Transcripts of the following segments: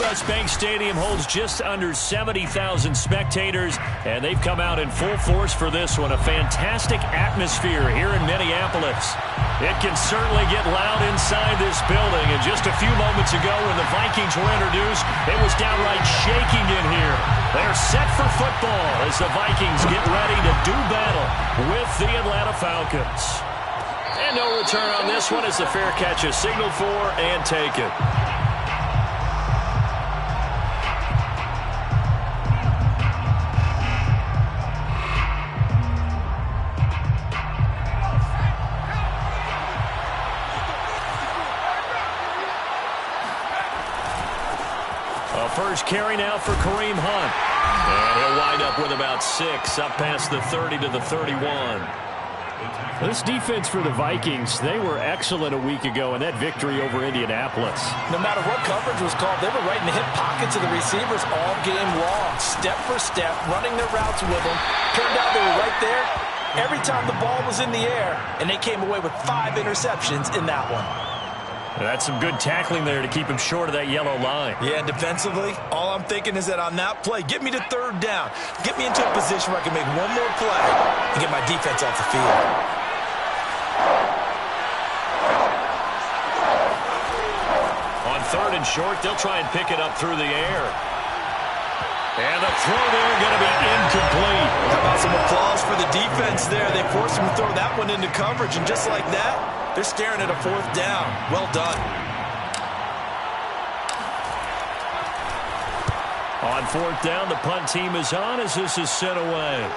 U.S. Bank Stadium holds just under 70,000 spectators, and they've come out in full force for this one. A fantastic atmosphere here in Minneapolis. It can certainly get loud inside this building, and just a few moments ago when the Vikings were introduced, it was downright shaking in here. They're set for football as the Vikings get ready to do battle with the Atlanta Falcons. And no return on this one as the fair catch is signaled for and taken. A first carry now for Kareem Hunt. And he'll wind up with about 6, up past the 30 to the 31. This defense for the Vikings, they were excellent a week ago in that victory over Indianapolis. No matter what coverage was called, they were right in the hip pockets of the receivers all game long, step for step, running their routes with them. Turned out they were right there every time the ball was in the air, and they came away with 5 interceptions in that one. That's some good tackling there to keep him short of that yellow line. Yeah, and defensively, all I'm thinking is that on that play, get me to 3rd down. Get me into a position where I can make one more play and get my defense off the field. On 3rd and short, they'll try and pick it up through the air. And the throw there going to be incomplete. How about some applause for the defense there? They forced him to throw that one into coverage, and just like that, they're staring at a 4th down. Well done. On 4th down, the punt team is on as this is sent away.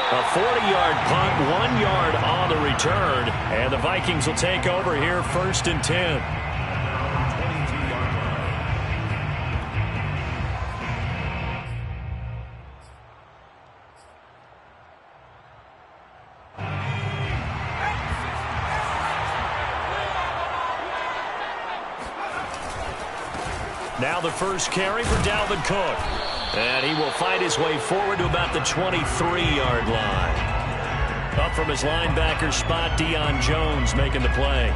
A 40-yard punt, 1 yard on the return. And the Vikings will take over here 1st and 10. Now the first carry for Dalvin Cook. And he will fight his way forward to about the 23-yard line. Up from his linebacker spot, Deion Jones making the play.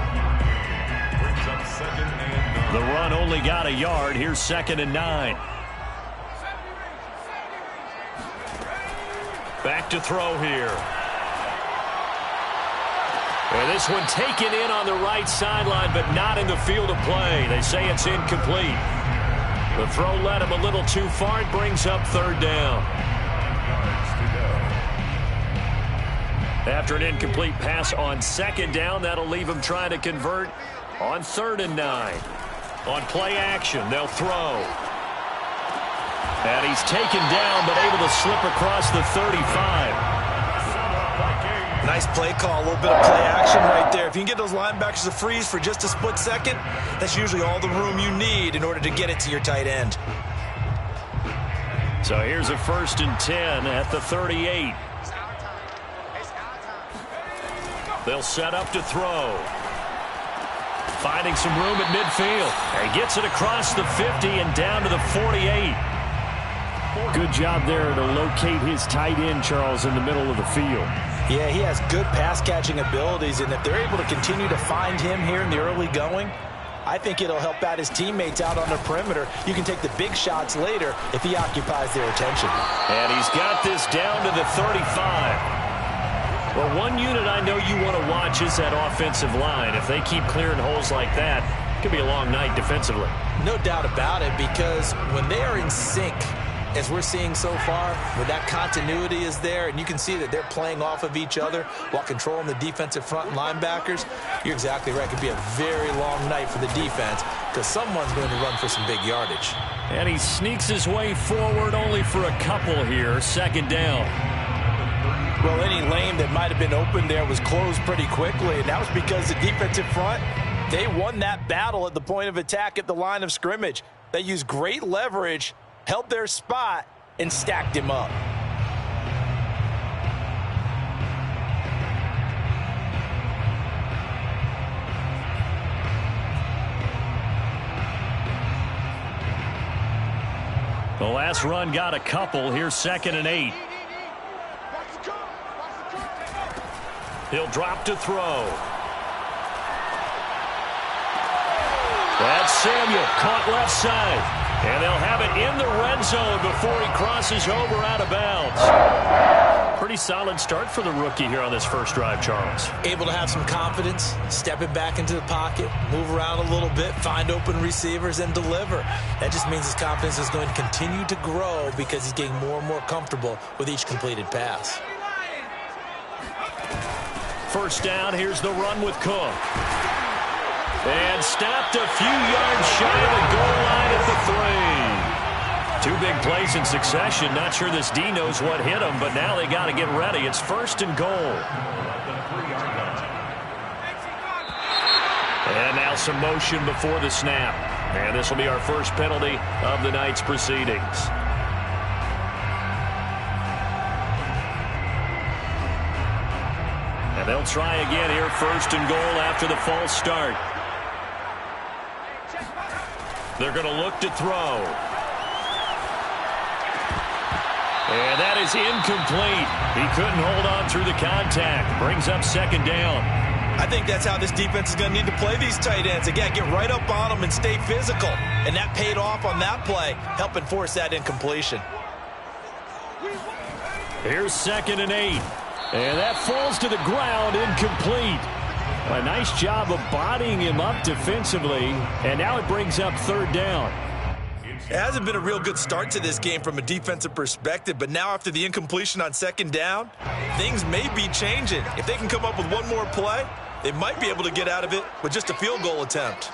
The run only got a yard. Here's 2nd and 9. Back to throw here. And this one taken in on the right sideline, but not in the field of play. They say it's incomplete. The throw led him a little too far. It brings up 3rd down. After an incomplete pass on 2nd down, that'll leave him trying to convert on 3rd and 9. On play action, they'll throw. And he's taken down, but able to slip across the 35. Nice play call, a little bit of play action right there. If you can get those linebackers to freeze for just a split second, that's usually all the room you need in order to get it to your tight end. So here's a 1st and 10 at the 38. They'll set up to throw. Finding some room at midfield. And gets it across the 50 and down to the 48. Good job there to locate his tight end, Charles, in the middle of the field. Yeah, he has good pass-catching abilities, and if they're able to continue to find him here in the early going, I think it'll help out his teammates out on the perimeter. You can take the big shots later if he occupies their attention. And he's got this down to the 35. Well, one unit I know you want to watch is that offensive line. If they keep clearing holes like that, it could be a long night defensively. No doubt about it, because when they are in sync, as we're seeing so far, where that continuity is there, and you can see that they're playing off of each other while controlling the defensive front and linebackers, you're exactly right. It could be a very long night for the defense because someone's going to run for some big yardage. And he sneaks his way forward only for a couple here. 2nd down. Well, any lane that might have been open there was closed pretty quickly, and that was because the defensive front, they won that battle at the point of attack at the line of scrimmage. They used great leverage, held their spot, and stacked him up. The last run got a couple. Here's 2nd and 8. He'll drop to throw. That's Samuel, caught left side. And they'll have it in the red zone before he crosses over out of bounds. Pretty solid start for the rookie here on this first drive, Charles. Able to have some confidence, stepping back into the pocket, move around a little bit, find open receivers, and deliver. That just means his confidence is going to continue to grow because he's getting more and more comfortable with each completed pass. First down, here's the run with Cook. And stopped a few yards shy of the goal line at the 3. Two big plays in succession. Not sure this D knows what hit him, but now they got to get ready. It's first and goal. And now some motion before the snap. And this will be our first penalty of the night's proceedings. And they'll try again here, first and goal after the false start. They're going to look to throw. And that is incomplete. He couldn't hold on through the contact. Brings up second down. I think that's how this defense is going to need to play these tight ends. Again, get right up on them and stay physical. And that paid off on that play, helping force that incompletion. Here's 2nd and 8. And that falls to the ground, incomplete. A nice job of bodying him up defensively, and now it brings up 3rd down. It hasn't been a real good start to this game from a defensive perspective, but now after the incompletion on 2nd down, things may be changing. If they can come up with one more play, they might be able to get out of it with just a field goal attempt.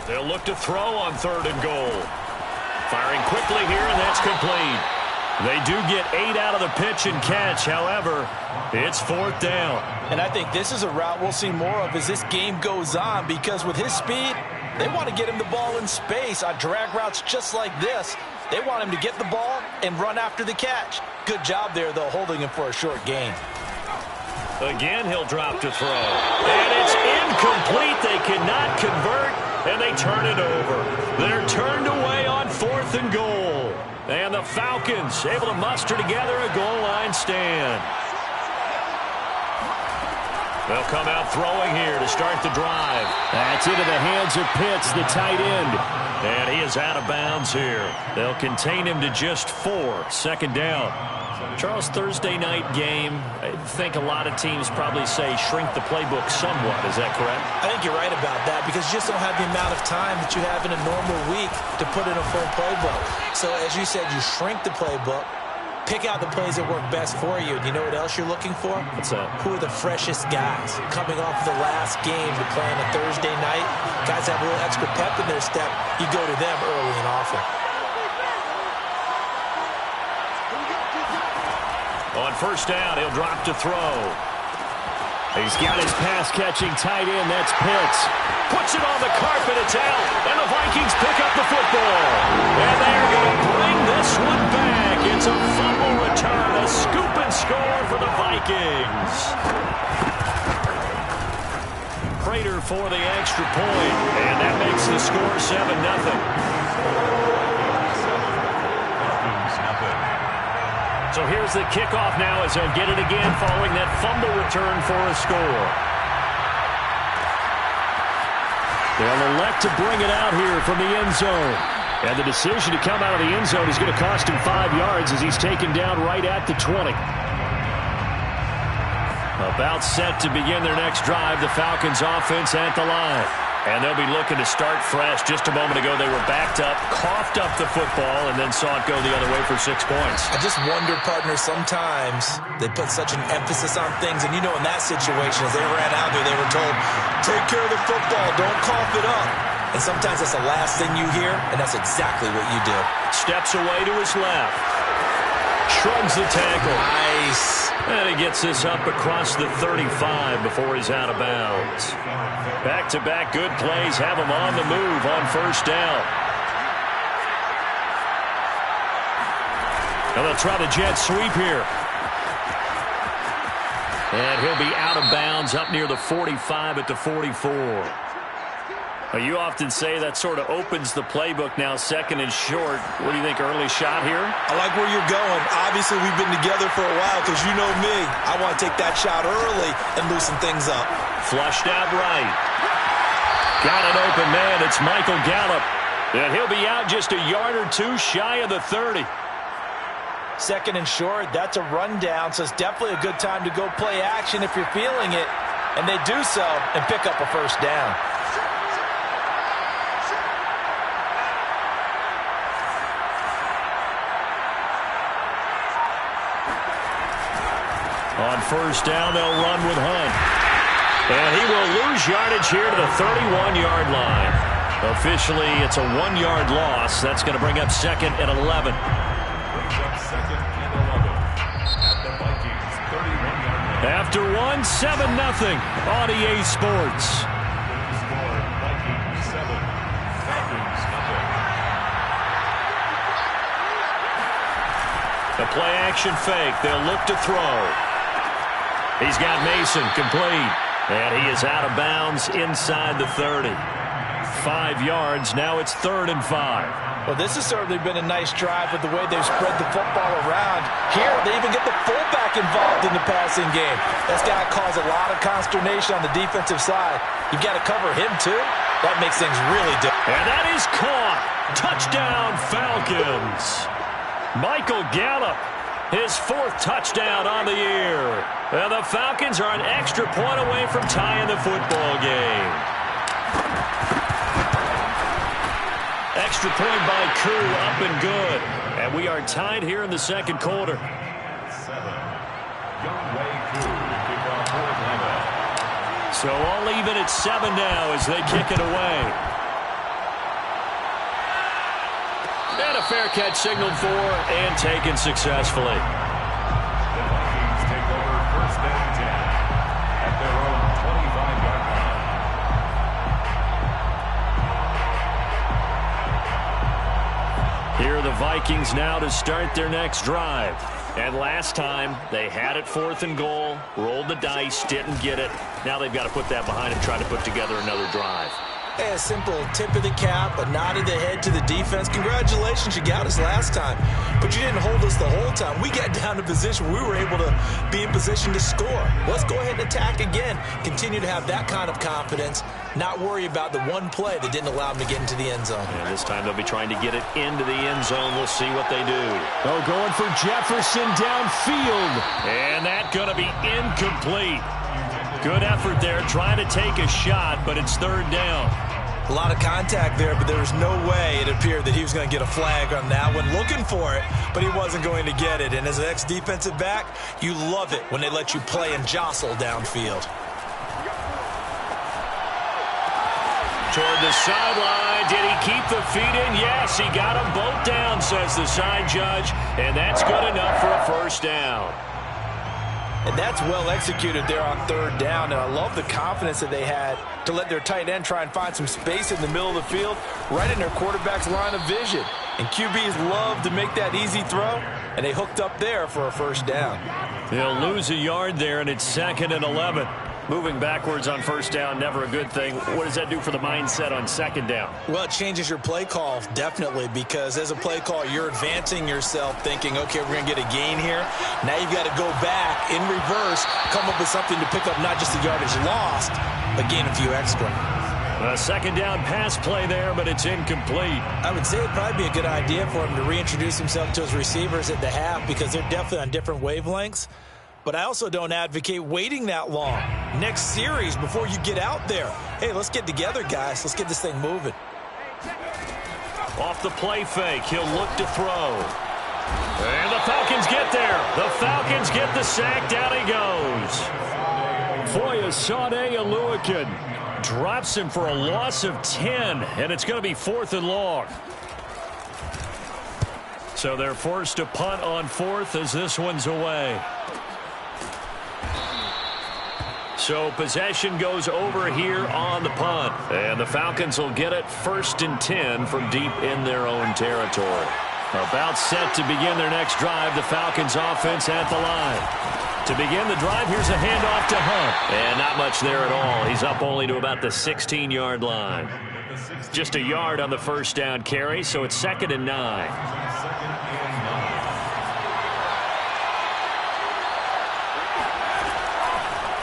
They'll look to throw on 3rd and goal. Firing quickly here, and that's complete. They do get 8 out of the pitch and catch. However, it's 4th down. And I think this is a route we'll see more of as this game goes on, because with his speed, they want to get him the ball in space on drag routes just like this. They want him to get the ball and run after the catch. Good job there, though, holding him for a short gain. Again, he'll drop to throw. And it's incomplete. They cannot convert, and they turn it over. They're turned away on 4th and goal. And the Falcons able to muster together a goal line stand. They'll come out throwing here to start the drive. That's into the hands of Pitts, the tight end. And he is out of bounds here. They'll contain him to just 4. 2nd down. Charles, Thursday night game, I think a lot of teams probably say shrink the playbook somewhat. Is that correct? I think you're right about that, because you just don't have the amount of time that you have in a normal week to put in a full playbook. So as you said, you shrink the playbook, pick out the plays that work best for you. And you know what else you're looking for? What's that? Who are the freshest guys coming off the last game to play on a Thursday night? Guys have a little extra pep in their step. You go to them early and often. On 1st down, he'll drop to throw. He's got his pass-catching tight end. That's Pitts. Puts it on the carpet. It's out. And the Vikings pick up the football. And they're going to bring this one back. It's a fumble return. A scoop and score for the Vikings. Prater for the extra point. And that makes the score 7-0. So here's the kickoff now as they'll get it again following that fumble return for a score. They'll elect to bring it out here from the end zone. And the decision to come out of the end zone is going to cost him 5 yards as he's taken down right at the 20. About set to begin their next drive, the Falcons offense at the line. And they'll be looking to start fresh. Just a moment ago, they were backed up, coughed up the football, and then saw it go the other way for 6 points. I just wonder, partner, sometimes they put such an emphasis on things. And, you know, in that situation, as they ran out there, they were told, take care of the football, don't cough it up. And sometimes that's the last thing you hear, and that's exactly what you do. Steps away to his left. Shrugs the tackle. Nice. And he gets this up across the 35 before he's out of bounds. Back-to-back good plays have him on the move on 1st down. Now they'll try the jet sweep here. And he'll be out of bounds up near the 45 at the 44. Well, you often say that sort of opens the playbook now, second and short. What do you think, early shot here? I like where you're going. Obviously, we've been together for a while because you know me. I want to take that shot early and loosen things up. Flushed out right. Got an open man. It's Michael Gallup. And he'll be out just a yard or two shy of the 30. Second and short, that's a rundown, so it's definitely a good time to go play action if you're feeling it. And they do so and pick up a first down. On first down, they'll run with Hunt. And he will lose yardage here to the 31-yard line. Officially, it's a 1-yard loss. That's going to bring up second and 11. After 1, 7-0 on EA Sports. The play-action fake. They'll look to throw. He's got Mason complete. And he is out of bounds inside the 30. 5 yards. Now it's 3rd and 5. Well, this has certainly been a nice drive with the way they've spread the football around. Here, they even get the fullback involved in the passing game. That's got to cause a lot of consternation on the defensive side. You've got to cover him, too. That makes things really difficult. And that is caught. Touchdown, Falcons. Michael Gallup, his 4th touchdown on the year. And the Falcons are an extra point away from tying the football game. Extra point by Koo, up and good. And we are tied here in the second quarter. So all even at 7 now as they kick it away. And a fair catch signaled for and taken successfully. The Vikings take over first and 10 at their own 25-yard line. Here are the Vikings now to start their next drive. And last time, they had it 4th and goal, rolled the dice, didn't get it. Now they've got to put that behind them, try to put together another drive. Hey, a simple tip of the cap, a nod of the head to the defense. Congratulations, you got us last time. But you didn't hold us the whole time. We got down to position. We were able to be in position to score. Let's go ahead and attack again. Continue to have that kind of confidence. Not worry about the one play that didn't allow them to get into the end zone. And this time they'll be trying to get it into the end zone. We'll see what they do. Oh, going for Jefferson downfield. And that's going to be incomplete. Good effort there, trying to take a shot, but it's 3rd down. A lot of contact there, but there was no way it appeared that he was going to get a flag on that one. Looking for it, but he wasn't going to get it. And as an ex-defensive back, you love it when they let you play and jostle downfield. Toward the sideline. Did he keep the feet in? Yes, he got them both down, says the side judge. And that's good enough for a first down. And that's well executed there on 3rd down. And I love the confidence that they had to let their tight end try and find some space in the middle of the field, right in their quarterback's line of vision. And QBs love to make that easy throw, and they hooked up there for a first down. They'll lose a yard there, and it's 2nd and 11. Moving backwards on first down, never a good thing. What does that do for the mindset on 2nd down? Well, it changes your play call, definitely, because as a play call, you're advancing yourself thinking, okay, we're going to get a gain here. Now you've got to go back in reverse, come up with something to pick up not just the yardage lost, but gain a few extra. A 2nd down pass play there, but it's incomplete. I would say it'd probably be a good idea for him to reintroduce himself to his receivers at the half because they're definitely on different wavelengths. But I also don't advocate waiting that long. Next series before you get out there. Hey, let's get together, guys. Let's get this thing moving. Off the play fake, he'll look to throw. And the Falcons get there. The Falcons get the sack. Down he goes. Foyesade Aluakin drops him for a loss of 10, and it's going to be 4th and long. So they're forced to punt on 4th as this one's away. So possession goes over here on the punt. And the Falcons will get it 1st and 10 from deep in their own territory. About set to begin their next drive. The Falcons offense at the line. To begin the drive, here's a handoff to Hunt. And not much there at all. He's up only to about the 16-yard line. Just a yard on the first down carry, so it's 2nd and 9.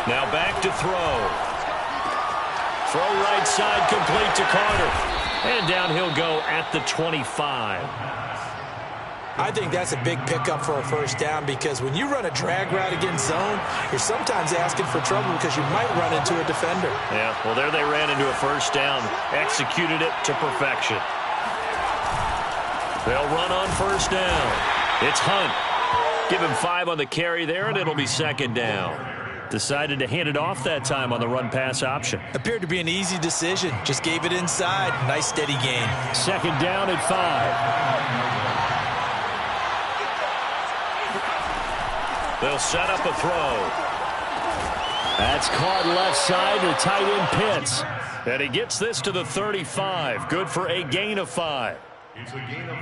Now back to throw. Throw right side, complete to Carter. And down he'll go at the 25. I think that's a big pickup for a first down because when you run a drag route against zone, you're sometimes asking for trouble because you might run into a defender. Yeah, well, there they ran into a first down. Executed it to perfection. They'll run on first down. It's Hunt. Give him 5 on the carry there, and it'll be 2nd down. Decided to hand it off that time on the run-pass option. Appeared to be an easy decision. Just gave it inside. Nice steady gain. 2nd down at 5. They'll set up a throw. That's caught left side to tight end Pitts. And he gets this to the 35. Good for a gain of 5.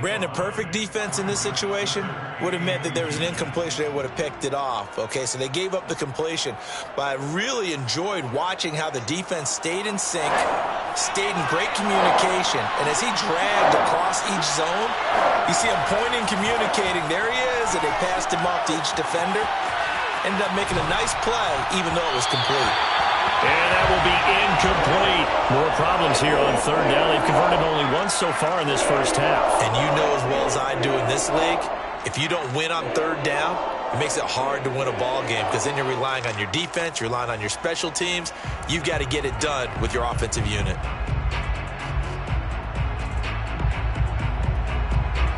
Brandon, perfect defense in this situation would have meant that there was an incompletion. They would have picked it off. Okay, so they gave up the completion. But I really enjoyed watching how the defense stayed in sync, stayed in great communication. And as he dragged across each zone, you see him pointing, communicating. There he is, and they passed him off to each defender. Ended up making a nice play, even though it was complete. And that will be incomplete. More problems here on 3rd down. They've converted only once so far in this first half. And you know as well as I do in this league, if you don't win on 3rd down, it makes it hard to win a ball game because then you're relying on your defense, you're relying on your special teams. You've got to get it done with your offensive unit.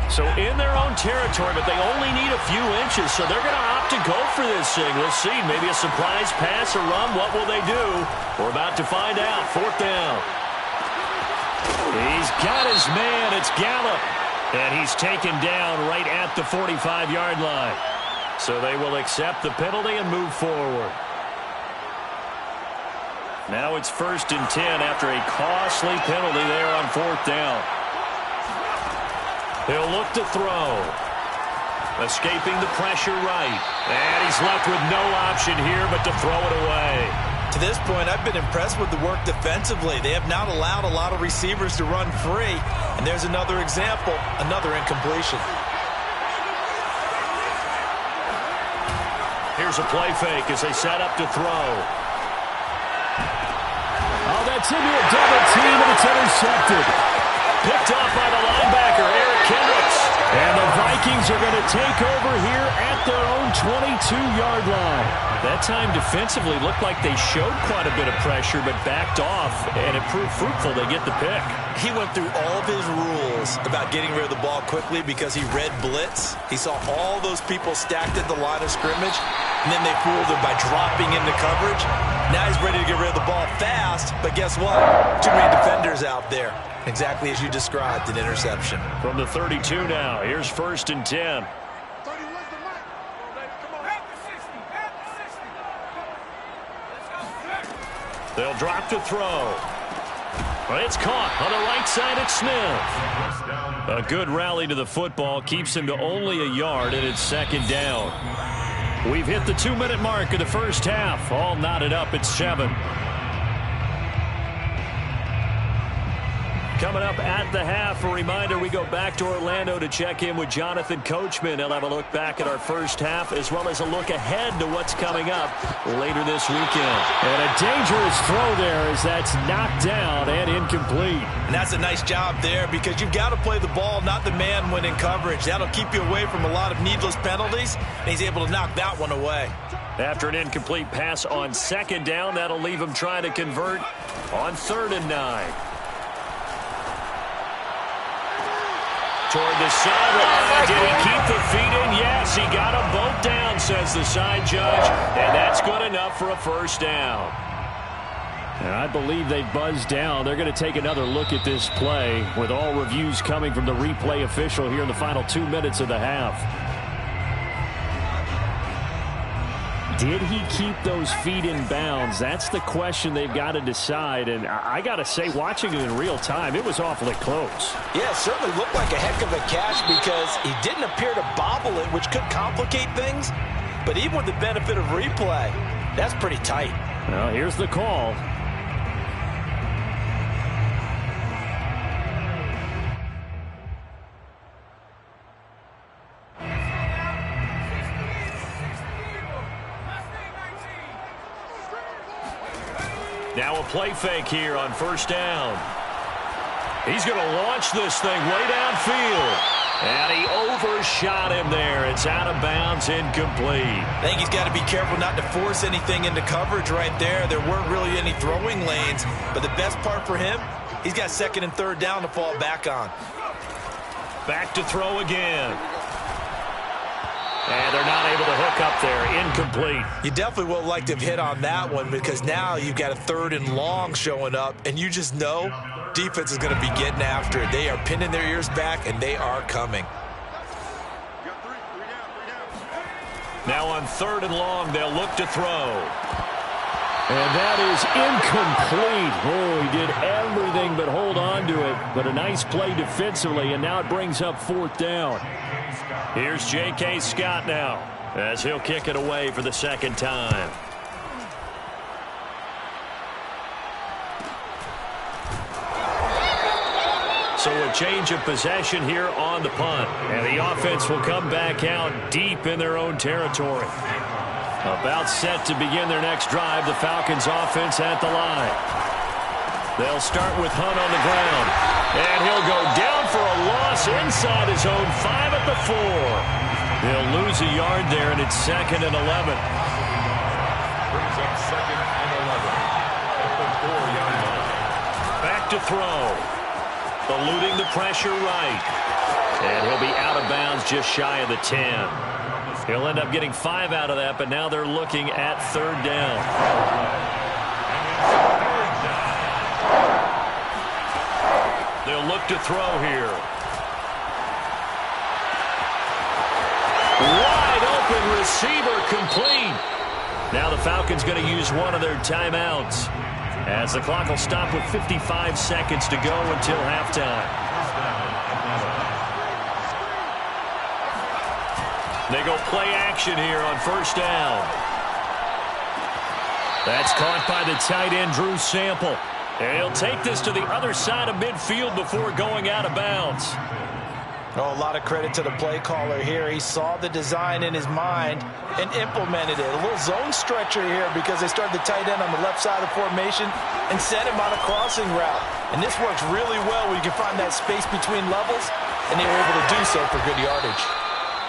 So in their own territory, but they only need a few inches, so they're going to opt to go for this thing. We'll see. Maybe a surprise pass or run. What will they do? We're about to find out. 4th down. He's got his man. It's Gallup. And he's taken down right at the 45-yard line. So they will accept the penalty and move forward. Now it's 1st and 10 after a costly penalty there on 4th down. He'll look to throw. Escaping the pressure right. And he's left with no option here but to throw it away. To this point, I've been impressed with the work defensively. They have not allowed a lot of receivers to run free. And there's another example, another incompletion. Here's a play fake as they set up to throw. Oh, that's into a double team, and it's intercepted. Picked off by the linebacker, Eric Kendricks. And the Vikings are going to take over here at their own 22-yard line. That time defensively looked like they showed quite a bit of pressure but backed off, and it proved fruitful. They get the pick. He went through all of his rules about getting rid of the ball quickly because he read blitz. He saw all those people stacked at the line of scrimmage, and then they fooled him by dropping into coverage. Now he's ready to get rid of the ball fast, but guess what? Too many defenders out there. Exactly as you described, an interception. From the 32 now, here's 1st and 10. They'll drop to throw. But it's caught on the right side at Smith. A good rally to the football keeps him to only a yard, and it's 2nd down. We've hit the 2-minute mark of the first half. All knotted up at 7. Coming up at the half, a reminder, we go back to Orlando to check in with Jonathan Coachman. He'll have a look back at our first half as well as a look ahead to what's coming up later this weekend. And a dangerous throw there as that's knocked down and incomplete. And that's a nice job there because you've got to play the ball, not the man when in coverage. That'll keep you away from a lot of needless penalties, and he's able to knock that one away. After an incomplete pass on 2nd down, that'll leave him trying to convert on 3rd and 9. Toward the sideline. Did he keep the feet in? Yes, he got them both down, says the side judge. And that's good enough for a 1st down. And I believe they buzzed down. They're going to take another look at this play with all reviews coming from the replay official here in the final 2 minutes of the half. Did he keep those feet in bounds? That's the question they've got to decide. And I got to say, watching it in real time, it was awfully close. Yeah, it certainly looked like a heck of a catch because he didn't appear to bobble it, which could complicate things. But even with the benefit of replay, that's pretty tight. Well, here's the call. play fake here on first down. He's going to launch this thing way downfield. And he overshot him there. It's out of bounds, incomplete. I think he's got to be careful not to force anything into coverage right there. There weren't really any throwing lanes. But the best part for him, he's got second and third down to fall back on. Back to throw again. And they're not able to hook up there. Incomplete. You definitely will like to have hit on that one because now you've got a third and long showing up, and you just know defense is going to be getting after it. They are pinning their ears back, and they are coming. Now on third and long, they'll look to throw. And that is incomplete. Oh, he did everything but hold on to it. But a nice play defensively, and now it brings up fourth down. Here's J.K. Scott now as he'll kick it away for the second time. So a change of possession here on the punt. And the offense will come back out deep in their own territory. About set to begin their next drive, the Falcons offense at the line. They'll start with Hunt on the ground. And he'll go down for a loss inside his own 5 at the 4. They'll lose a yard there, and it's 2nd and 11. Brings up 2nd and 11 at the 4-yard line. Back to throw. Eluding the pressure right. And he'll be out of bounds just shy of the 10. He'll end up getting 5 out of that, but now they're looking at third down. They'll look to throw here. Wide open receiver complete. Now the Falcons going to use one of their timeouts, as the clock will stop with 55 seconds to go until halftime. They go play action here on first down. That's caught by the tight end, Drew Sample. And he'll take this to the other side of midfield before going out of bounds. Oh, a lot of credit to the play caller here. He saw the design in his mind and implemented it. A little zone stretcher here because they started the tight end on the left side of the formation and sent him on a crossing route. And this works really well when you can find that space between levels, and they were able to do so for good yardage.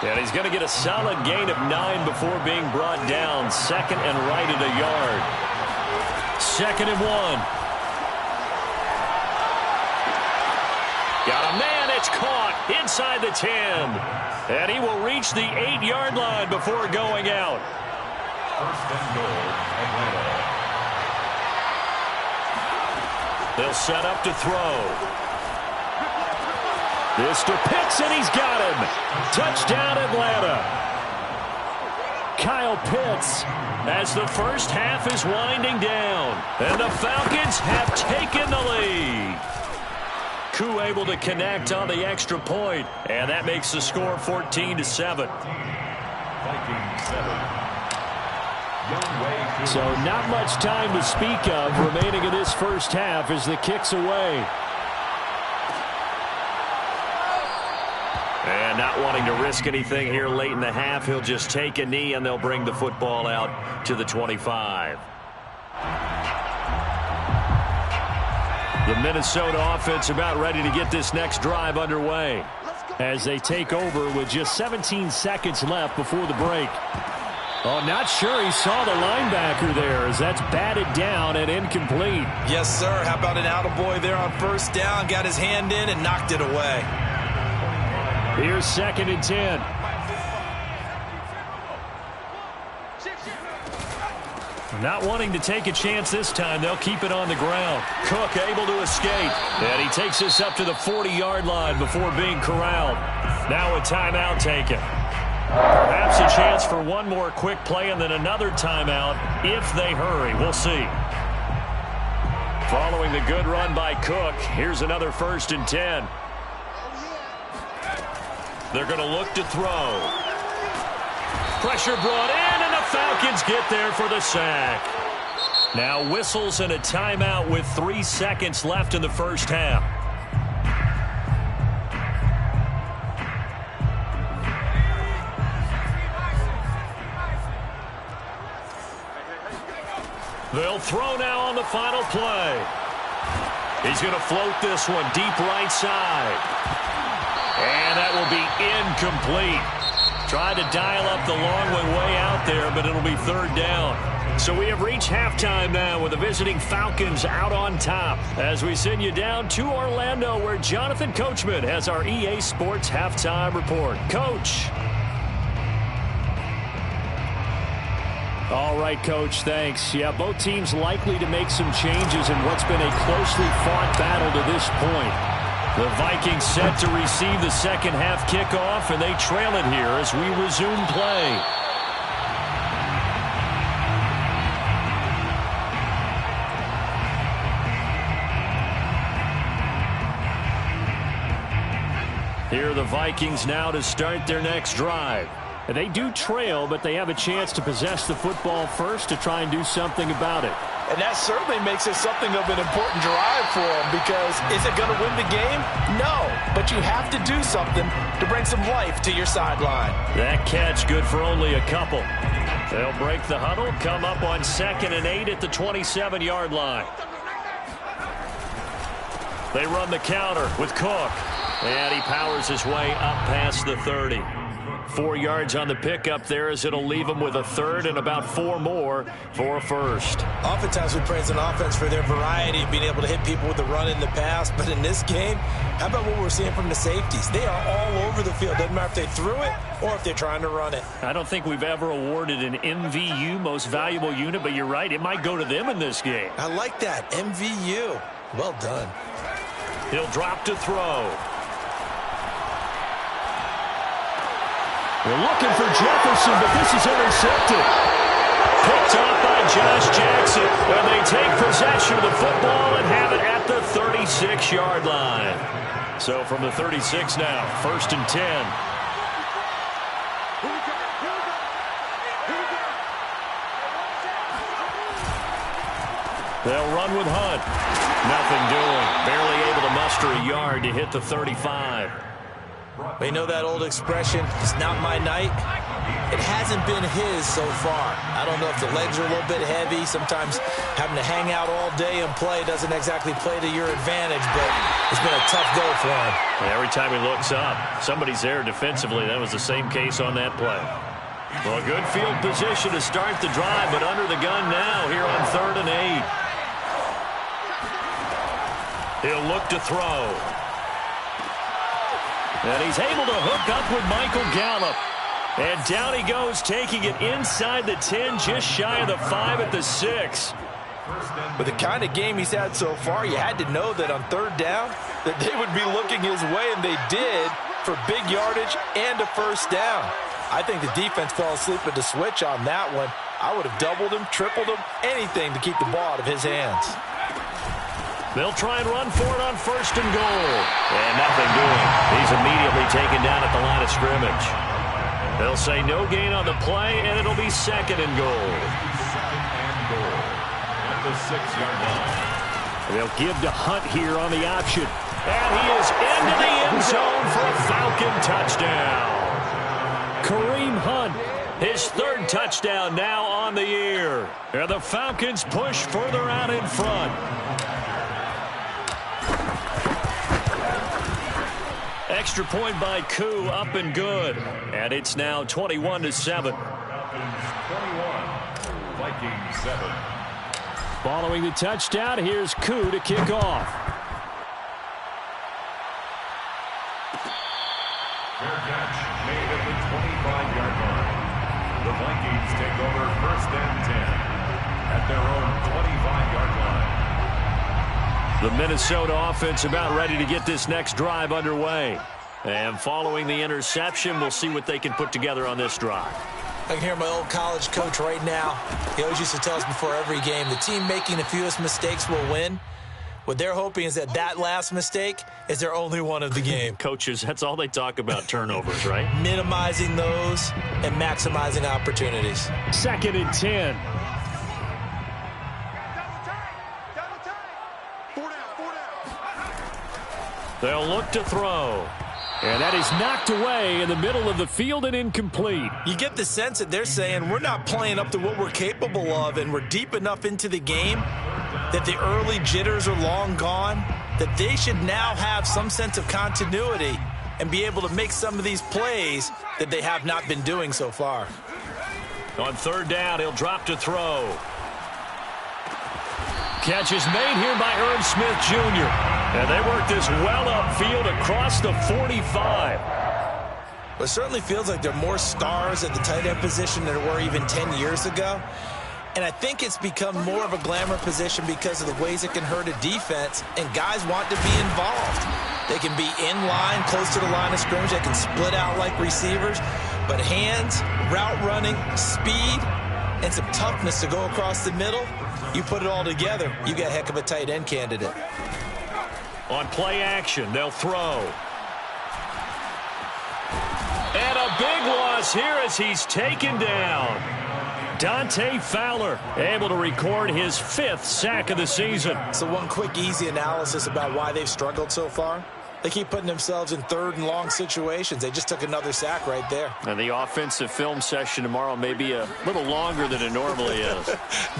And he's going to get a solid gain of 9 before being brought down. 2nd and right at a yard. 2nd and 1. Got a man, it's caught inside the 10. And he will reach the 8-yard line before going out. 1st and goal, Atlanta. They'll set up to throw. This to Pitts, and he's got him. Touchdown, Atlanta. Kyle Pitts, as the first half is winding down. And the Falcons have taken the lead. Koo able to connect on the extra point, and that makes the score 14-7. Vikings 7. So not much time to speak of remaining in this first half as the kick's away. And not wanting to risk anything here late in the half, he'll just take a knee, and they'll bring the football out to the 25. The Minnesota offense about ready to get this next drive underway, as they take over with just 17 seconds left before the break. Oh, not sure he saw the linebacker there, as that's batted down and incomplete. Yes, sir. How about an attaboy there on first down? Got his hand in and knocked it away. Here's 2nd and 10. Not wanting to take a chance this time, they'll keep it on the ground. Cook able to escape. And he takes this up to the 40-yard line before being corralled. Now a timeout taken. Perhaps a chance for one more quick play and then another timeout if they hurry. We'll see. Following the good run by Cook, here's another 1st and 10. They're going to look to throw. Pressure brought in, and the Falcons get there for the sack. Now whistles and a timeout with 3 seconds left in the first half. They'll throw now on the final play. He's going to float this one deep right side. And that will be incomplete. Tried to dial up the long way out there, but it'll be third down. So we have reached halftime now with the visiting Falcons out on top. As we send you down to Orlando, where Jonathan Coachman has our EA Sports halftime report. Coach. All right, Coach, thanks. Yeah, both teams likely to make some changes in what's been a closely fought battle to this point. The Vikings set to receive the second half kickoff, and they trail it here as we resume play. Here are the Vikings now to start their next drive. They do trail, but they have a chance to possess the football first to try and do something about it. And that certainly makes it something of an important drive for them, because is it going to win the game? No, but you have to do something to bring some life to your sideline. That catch good for only a couple. They'll break the huddle, come up on 2nd and 8 at the 27-yard line. They run the counter with Cook, and he powers his way up past the 30. 4 yards on the pickup there, as it'll leave them with a third and about 4 more for a first. Oftentimes we praise an offense for their variety of being able to hit people with the run in the pass, but in this game, how about what we're seeing from the safeties? They are all over the field. Doesn't matter if they threw it or if they're trying to run it. I don't think we've ever awarded an MVU, most valuable unit, but you're right, it might go to them in this game. I like that, MVU. Well done. He'll drop to throw. They're looking for Jefferson, but this is intercepted. Picked off by Josh Jackson. And they take possession of the football and have it at the 36-yard line. So from the 36 now, 1st and 10. They'll run with Hunt. Nothing doing. Barely able to muster a yard to hit the 35. We know that old expression, it's not my night. It hasn't been his so far. I don't know if the legs are a little bit heavy. Sometimes having to hang out all day and play doesn't exactly play to your advantage, but it's been a tough go for him. Every time he looks up, somebody's there defensively. That was the same case on that play. Well, good field position to start the drive, but under the gun now here on 3rd and 8. He'll look to throw. And he's able to hook up with Michael Gallup. And down he goes, taking it inside the 10, just shy of the 5 at the 6. With the kind of game he's had so far, you had to know that on 3rd down, that they would be looking his way, and they did, for big yardage and a 1st down. I think the defense fell asleep at the switch on that one. I would have doubled him, tripled him, anything to keep the ball out of his hands. They'll try and run for it on 1st and goal. And nothing doing. He's immediately taken down at the line of scrimmage. They'll say no gain on the play, and it'll be 2nd and goal. 2nd and goal at the 6-yard line. They'll give to Hunt here on the option. And he is into the end zone for a Falcon touchdown. Kareem Hunt. His 3rd touchdown now on the year. And the Falcons push further out in front. Extra point by Koo, up and good. And it's now 21-7. Falcons 21, Vikings 7. Following the touchdown, here's Koo to kick off. Fair catch made at the 25-yard line. The Vikings take over 1st and 10 at their own 25-yard line. The Minnesota offense about ready to get this next drive underway. And following the interception, we'll see what they can put together on this drive. I can hear my old college coach right now. He always used to tell us before every game, the team making the fewest mistakes will win. What they're hoping is that last mistake is their only one of the game. Coaches, that's all they talk about, turnovers, right? Minimizing those and maximizing opportunities. 2nd and 10. They'll look to throw. And that is knocked away in the middle of the field and incomplete. You get the sense that they're saying we're not playing up to what we're capable of, and we're deep enough into the game that the early jitters are long gone, that they should now have some sense of continuity and be able to make some of these plays that they have not been doing so far. On third down, he'll drop to throw. Catch is made here by Irv Smith Jr. And they work this well upfield across the 45. It certainly feels like there are more stars at the tight end position than there were even 10 years ago. And I think it's become more of a glamour position because of the ways it can hurt a defense, and guys want to be involved. They can be in line, close to the line of scrimmage. They can split out like receivers. But hands, route running, speed, and some toughness to go across the middle, you put it all together, you got a heck of a tight end candidate. On play action, they'll throw. And a big loss here as he's taken down. Dante Fowler able to record his 5th sack of the season. So one quick, easy analysis about why they've struggled so far. They keep putting themselves in third and long situations. They just took another sack right there. And the offensive film session tomorrow may be a little longer than it normally is.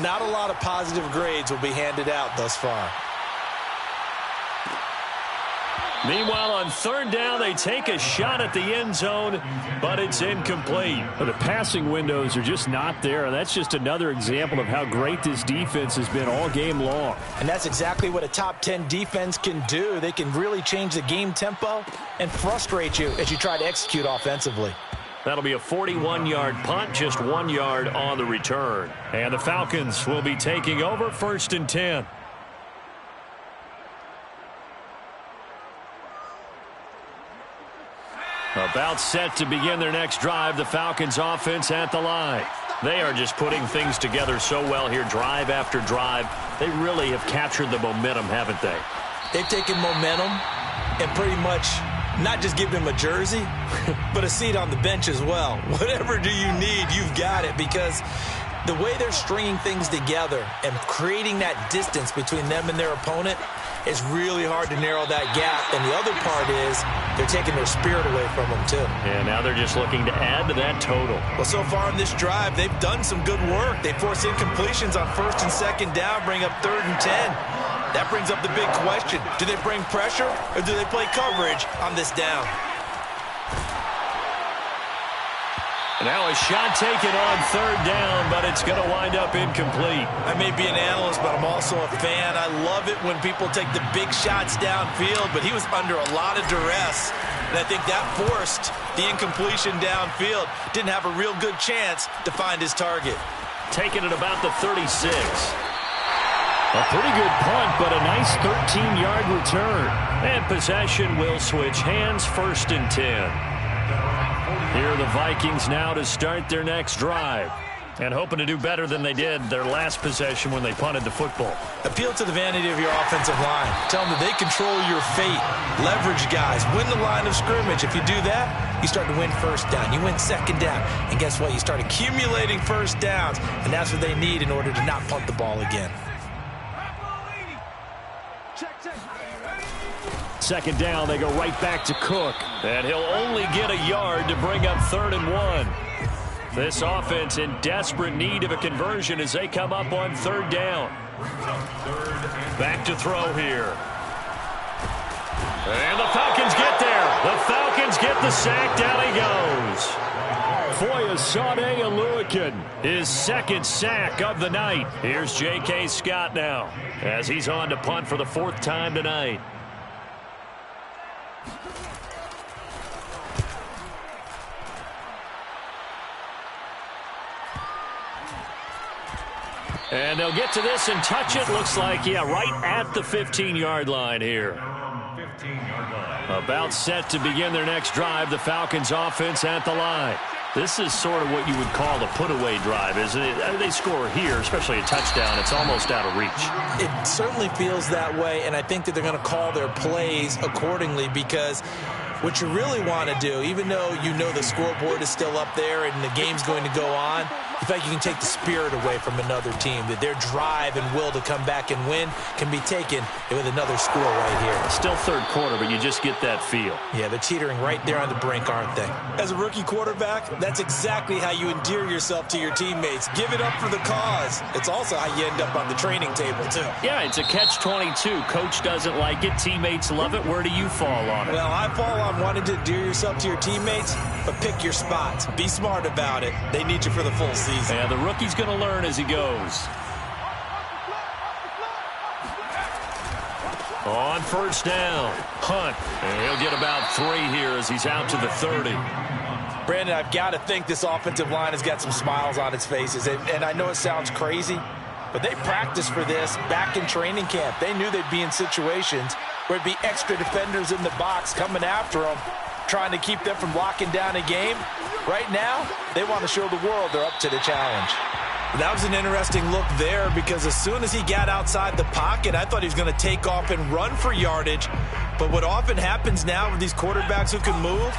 Not a lot of positive grades will be handed out thus far. Meanwhile, on third down, they take a shot at the end zone, but it's incomplete. The passing windows are just not there, and that's just another example of how great this defense has been all game long. And that's exactly what a top 10 defense can do. They can really change the game tempo and frustrate you as you try to execute offensively. That'll be a 41-yard punt, just 1 yard on the return. And the Falcons will be taking over 1st and 10. About set to begin their next drive, the Falcons offense at the line. They are just putting things together so well here, drive after drive. They really have captured the momentum, haven't they? They've taken momentum and pretty much not just given him a jersey, but a seat on the bench as well. Whatever do you need, you've got it, because the way they're stringing things together and creating that distance between them and their opponent is really hard to narrow that gap. And the other part is they're taking their spirit away from them, too. And now they're just looking to add to that total. Well, so far in this drive, they've done some good work. They force incompletions on 1st and 2nd down, bring up 3rd and 10. That brings up the big question. Do they bring pressure or do they play coverage on this down? Now a shot taken on 3rd down, but it's going to wind up incomplete. I may be an analyst, but I'm also a fan. I love it when people take the big shots downfield, but he was under a lot of duress, and I think that forced the incompletion downfield. Didn't have a real good chance to find his target. Taken at about the 36. A pretty good punt, but a nice 13-yard return. And possession will switch hands, 1st and 10. Here are the Vikings now to start their next drive, and hoping to do better than they did their last possession when they punted the football. Appeal to the vanity of your offensive line. Tell them that they control your fate. Leverage guys. Win the line of scrimmage. If you do that, you start to win 1st down. You win 2nd down. And guess what? You start accumulating 1st downs, and that's what they need in order to not punt the ball again. 2nd down, they go right back to Cook. And he'll only get a yard to bring up 3rd and 1. This offense in desperate need of a conversion as they come up on 3rd down. Back to throw here. And the Falcons get there. The Falcons get the sack. Down he goes. Foyesade Oluwakin, his 2nd sack of the night. Here's J.K. Scott now as he's on to punt for the 4th time tonight. And they'll get to this and touch it. Looks like, yeah, right at the 15-yard line here. 15-yard line. About set to begin their next drive. The Falcons offense at the line. This is sort of what you would call a put-away drive, isn't it? They score here, especially a touchdown. It's almost out of reach. It certainly feels that way, and I think that they're going to call their plays accordingly, because what you really want to do, even though you know the scoreboard is still up there and the game's going to go on, You feel like you can take the spirit away from another team, that their drive and will to come back and win can be taken with another score right here. Still third quarter, but you just get that feel. Yeah, they're teetering right there on the brink, aren't they? As a rookie quarterback, that's exactly how you endear yourself to your teammates. Give it up for the cause. It's also how you end up on the training table, too. Yeah, it's a catch-22. Coach doesn't like it. Teammates love it. Where do you fall on it? Well, I fall on wanting to endear yourself to your teammates, but pick your spots. Be smart about it. They need you for the full season. Yeah, the rookie's going to learn as he goes. On first down, Hunt. And he'll get about 3 here as he's out to the 30. Brandon, I've got to think this offensive line has got some smiles on its faces. And I know it sounds crazy, but they practiced for this back in training camp. They knew they'd be in situations where it'd be extra defenders in the box coming after them, trying to keep them from locking down a game. Right now, they want to show the world they're up to the challenge. That was an interesting look there because as soon as he got outside the pocket, I thought he was going to take off and run for yardage. But what often happens now with these quarterbacks who can move,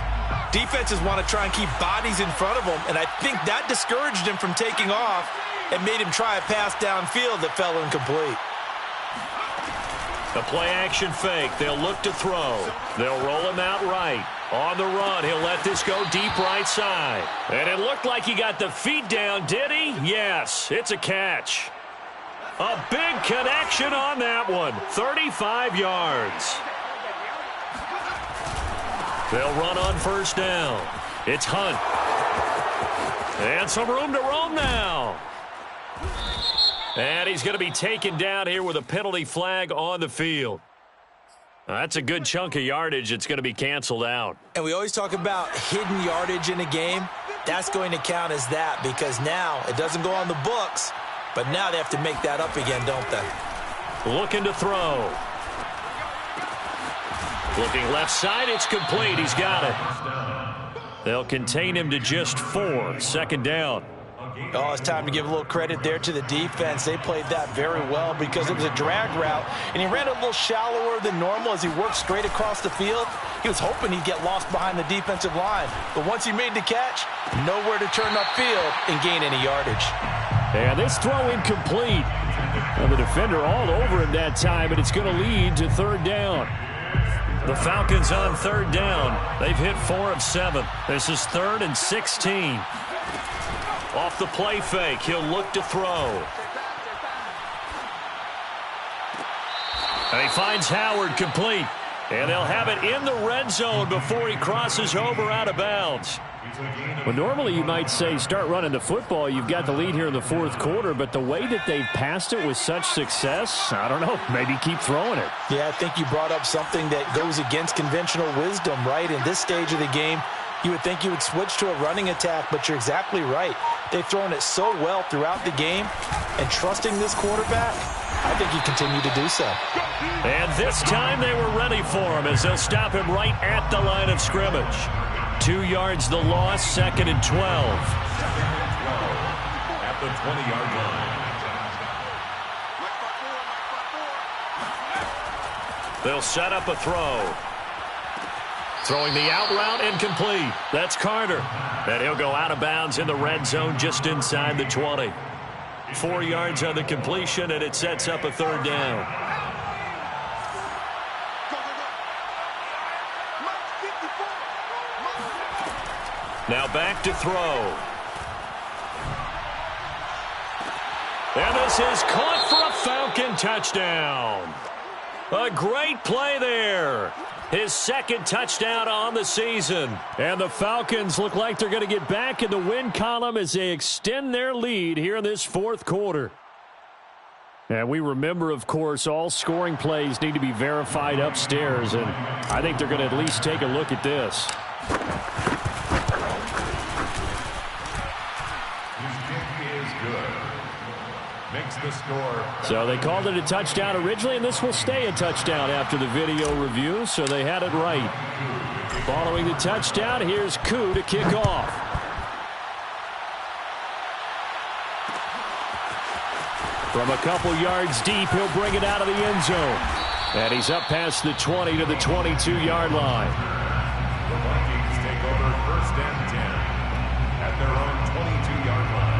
defenses want to try and keep bodies in front of them, and I think that discouraged him from taking off and made him try a pass downfield that fell incomplete. A play-action fake. They'll look to throw. They'll roll him out right. On the run, he'll let this go deep right side. And it looked like he got the feet down, did he? Yes, it's a catch. A big connection on that one. 35 yards. They'll run on first down. It's Hunt. And some room to roam now. And he's going to be taken down here with a penalty flag on the field. That's a good chunk of yardage. It's going to be canceled out. And we always talk about hidden yardage in a game. That's going to count as that because now it doesn't go on the books, but now they have to make that up again, don't they? Looking to throw. Looking left side, it's complete. He's got it. They'll contain him to just 4. Second down. Oh, it's time to give a little credit there to the defense. They played that very well because it was a drag route, and he ran a little shallower than normal as he worked straight across the field. He was hoping he'd get lost behind the defensive line, but once he made the catch, nowhere to turn upfield and gain any yardage. And this throw incomplete. And the defender all over him that time, and it's going to lead to third down. The Falcons on third down. They've hit 4 of 7. This is 3rd and 16. Off the play fake, he'll look to throw. And he finds Howard complete. And they'll have it in the red zone before he crosses over out of bounds. Well, normally you might say start running the football. You've got the lead here in the 4th quarter, but the way that they've passed it with such success, I don't know, maybe keep throwing it. Yeah, I think you brought up something that goes against conventional wisdom, right? In this stage of the game, you would think you would switch to a running attack, but you're exactly right. They've thrown it so well throughout the game, and trusting this quarterback, I think he continued to do so. And this time they were ready for him as they'll stop him right at the line of scrimmage. 2 yards the loss, 2nd and 12. At the 20-yard line. They'll set up a throw. Throwing the out route, incomplete. That's Carter. And he'll go out of bounds in the red zone just inside the 20. 4 yards on the completion, and it sets up a third down. Now back to throw. And this is caught for a Falcon touchdown. A great play there. His 2nd touchdown on the season. And the Falcons look like they're going to get back in the win column as they extend their lead here in this 4th quarter. And we remember, of course, all scoring plays need to be verified upstairs. And I think they're going to at least take a look at this. Makes the score. So they called it a touchdown originally, and this will stay a touchdown after the video review, so they had it right. Following the touchdown, here's Koo to kick off. From a couple yards deep, he'll bring it out of the end zone. And he's up past the 20 to the 22-yard line. The Vikings take over 1st and 10 at their own 22-yard line.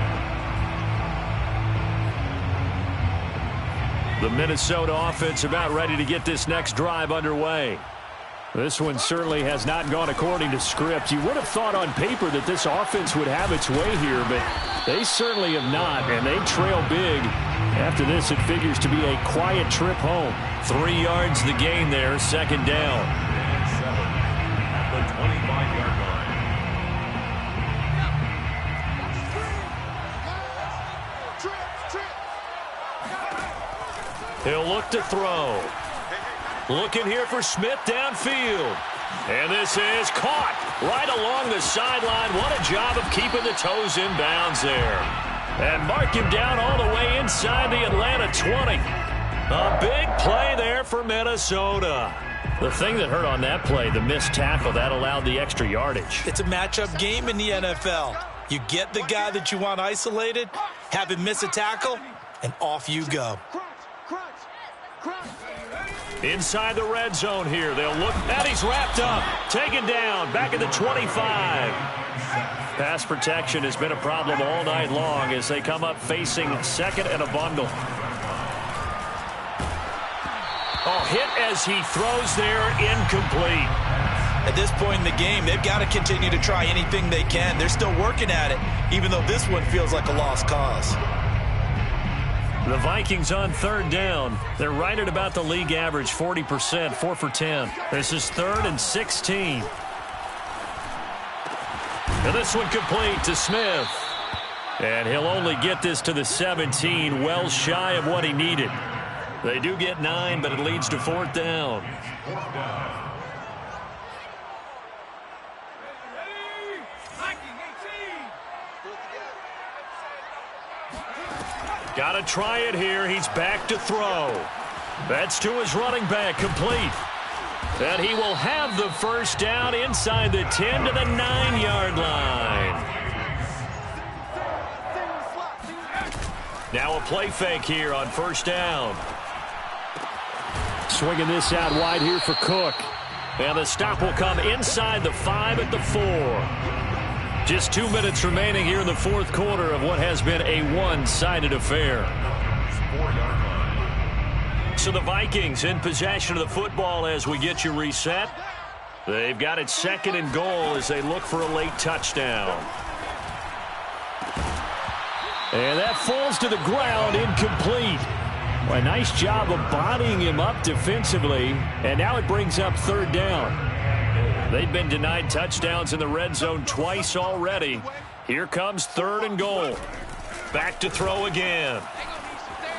The Minnesota offense about ready to get this next drive underway. This one certainly has not gone according to script. You would have thought on paper that this offense would have its way here, but they certainly have not, and they trail big. After this, it figures to be a quiet trip home. 3 yards the gain there, second down. And 7 at the 25-yard line. He'll look to throw. Looking here for Smith downfield. And this is caught right along the sideline. What a job of keeping the toes in bounds there. And mark him down all the way inside the Atlanta 20. A big play there for Minnesota. The thing that hurt on that play, the missed tackle, that allowed the extra yardage. It's a matchup game in the NFL. You get the guy that you want isolated, have him miss a tackle, and off you go. Inside the red zone here. They'll look, and he's wrapped up. Taken down, back at the 25. Pass protection has been a problem all night long as they come up facing second and a bundle. Oh, hit as he throws there, incomplete. At this point in the game, they've got to continue to try anything they can. They're still working at it, even though this one feels like a lost cause. The Vikings on third down. They're right at about the league average, 40%, 4 for 10. This is 3rd and 16. And this one complete to Smith. And he'll only get this to the 17, well shy of what he needed. They do get 9, but it leads to 4th down. Got to try it here. He's back to throw. That's to his running back, complete. And he will have the first down inside the 10 to the 9-yard line. Now a play fake here on first down. Swinging this out wide here for Cook. And the stop will come inside the 5 at the 4. Just 2 minutes remaining here in the fourth quarter of what has been a one-sided affair. So the Vikings in possession of the football as we get you reset. They've got it 2nd and goal as they look for a late touchdown. And that falls to the ground, incomplete. Well, a nice job of bodying him up defensively, and now it brings up 3rd down. They've been denied touchdowns in the red zone twice already. Here comes 3rd and goal. Back to throw again.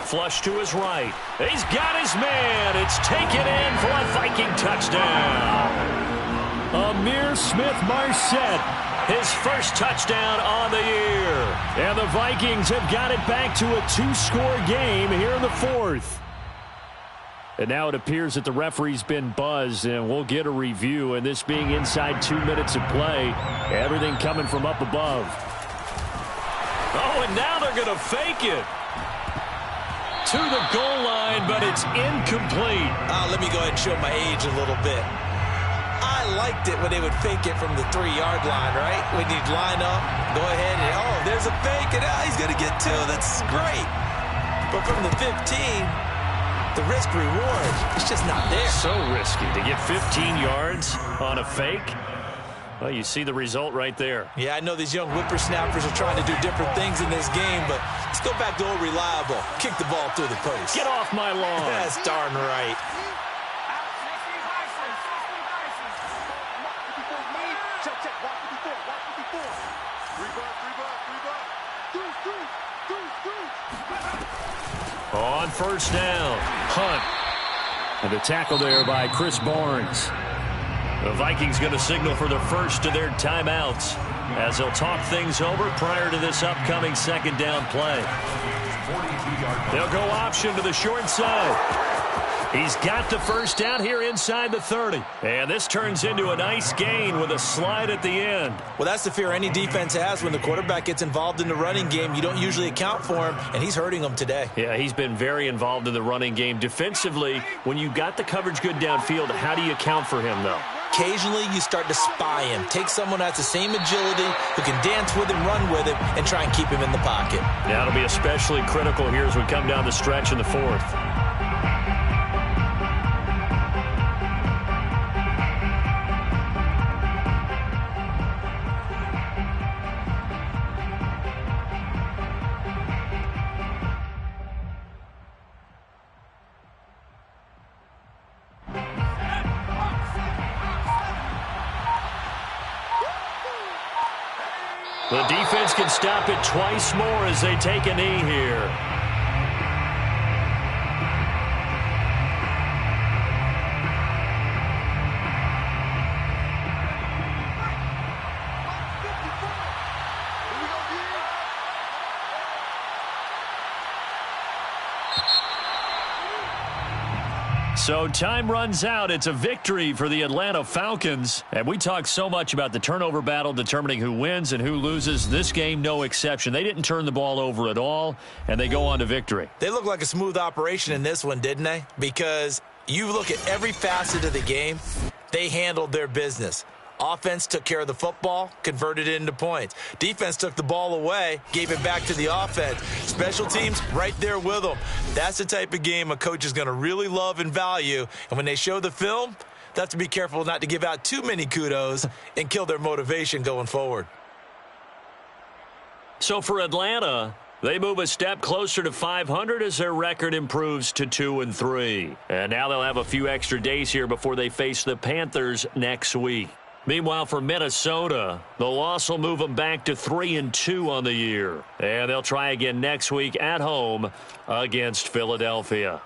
Flush to his right. He's got his man. It's taken in for a Viking touchdown. Amir Smith-Marset, his first touchdown on the year. And the Vikings have got it back to a 2-score game here in the 4th. And now it appears that the referee's been buzzed, and we'll get a review. And this being inside 2 minutes of play, everything coming from up above. Oh, and now they're going to fake it. To the goal line, but it's incomplete. Let me go ahead and show my age a little bit. I liked it when they would fake it from the 3-yard line, right? When you'd line up, go ahead, and oh, there's a fake, and he's going to get 2. That's great. But from the 15... the risk-reward, it's just not there. So risky to get 15 yards on a fake. Well, you see the result right there. Yeah, I know these young whippersnappers are trying to do different things in this game, but let's go back to old reliable. Kick the ball through the post. Get off my lawn. That's darn right. On first down, Hunt. And the tackle there by Chris Barnes. The Vikings going to signal for the first of their timeouts as they'll talk things over prior to this upcoming 2nd down play. They'll go option to the short side. He's got the first down here inside the 30. And this turns into a nice gain with a slide at the end. Well, that's the fear any defense has when the quarterback gets involved in the running game. You don't usually account for him, and he's hurting them today. Yeah, he's been very involved in the running game. Defensively, when you got the coverage good downfield, how do you account for him, though? Occasionally, you start to spy him. Take someone who has the same agility, who can dance with him, run with him, and try and keep him in the pocket. Now it'll be especially critical here as we come down the stretch in the 4th. The defense can stop it twice more as they take a knee here. So time runs out. It's a victory for the Atlanta Falcons. And we talk so much about the turnover battle determining who wins and who loses. This game, no exception. They didn't turn the ball over at all, and they go on to victory. They look like a smooth operation in this one, didn't they? Because you look at every facet of the game, they handled their business. Offense took care of the football, converted it into points. Defense took the ball away, gave it back to the offense. Special teams, right there with them. That's the type of game a coach is going to really love and value. And when they show the film, they have to be careful not to give out too many kudos and kill their motivation going forward. So for Atlanta, they move a step closer to 500 as their record improves to 2-3. And now they'll have a few extra days here before they face the Panthers next week. Meanwhile, for Minnesota, the loss will move them back to 3-2 on the year. And they'll try again next week at home against Philadelphia.